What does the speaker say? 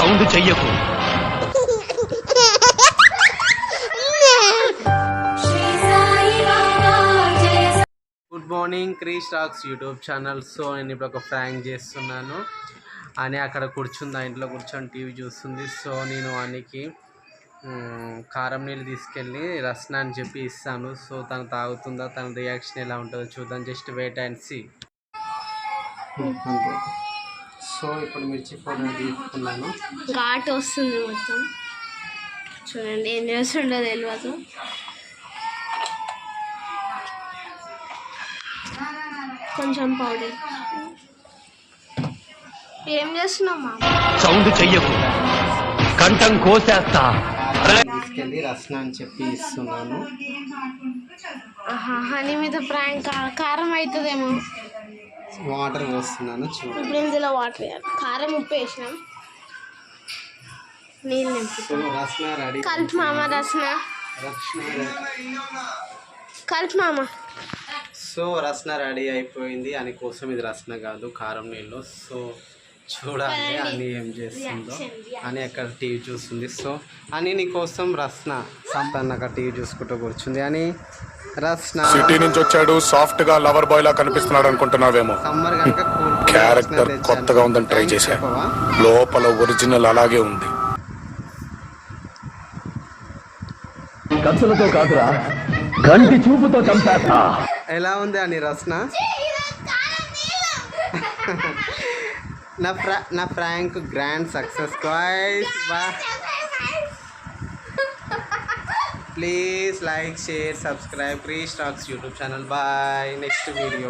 Sound చెయ్యకు. Good morning Krish rocks YouTube channel. So నేను ఇప్పుడు ఒక ప్రాంక్ చేస్తున్నాను. అని అక్కడ కూర్చుంది, ఆ ఇంట్లో కూర్చొని టీవీ చూస్తుంది. సో నేను వానికి కారం నీళ్ళు తీసుకెళ్ళి రస్నా అని చెప్పి ఇస్తాను. సో తను తాగుతుందా, తన రియాక్షన్ ఎలా ఉంటుందో చూద్దాం. Just wait and see. అంతే. సో ఇప్పుడు మిర్చి పౌడర్ తీసుకున్నాను. ఘాటు వస్తుంది మొత్తం. చూడండి ఏం చేస్తుండో తెలియదు. కొంచెం పౌడర్. ఏం చేస్తున్నామా? సౌండ్ చెయ్యకు, కంఠం కోసేస్తా. తీసుకెళ్ళి రస్నా అని చెప్పి ఇస్తున్నాను. హనీ మీద ప్రాంక్. కారం అవుతుందేమో. వాటర్ పోస్తున్నాను చూడండి. ఇప్పుడు ఇందులో వాటర్ వేయాలి. కారం ఉప్పు వేసినాం, నీళ్ళు నింపుతాం. రస్నా రెడీ. కలిపి మామ రస్నా, కలిపి మామ. సో రస్నా రెడీ అయిపోయింది. అని కోసం ఇది రస్నా కాదు, కారం నీళ్ళు. సో చూడాలి అని ఏం చేస్తుందో. అని అక్కడ టీవీ చూస్తుంది. సో అని నీ కోసం రస్నా సంపన్న అక్కడ టీవీ చూసుకుంటూ కూర్చుంది. అని రస్నా సిటీ నుంచి వచ్చాడు, సాఫ్ట్ గా లవర్ బాయ్ లా కనిపిస్తున్నాడు అనుకుంటున్నావేమో. సమ్మర్ కనుక క్యారెక్టర్ కొత్తగా ఉందని ట్రై చేశా, లోపల ఒరిజినల్ అలాగే ఉంది. కత్తులతో కాదురా, కంటి చూపుతో చంపేస్తా. ఎలా ఉంది అని రస్నా? నా prank grand success guys. Please like, share, subscribe Krish rocks YouTube channel. Bye. Next video.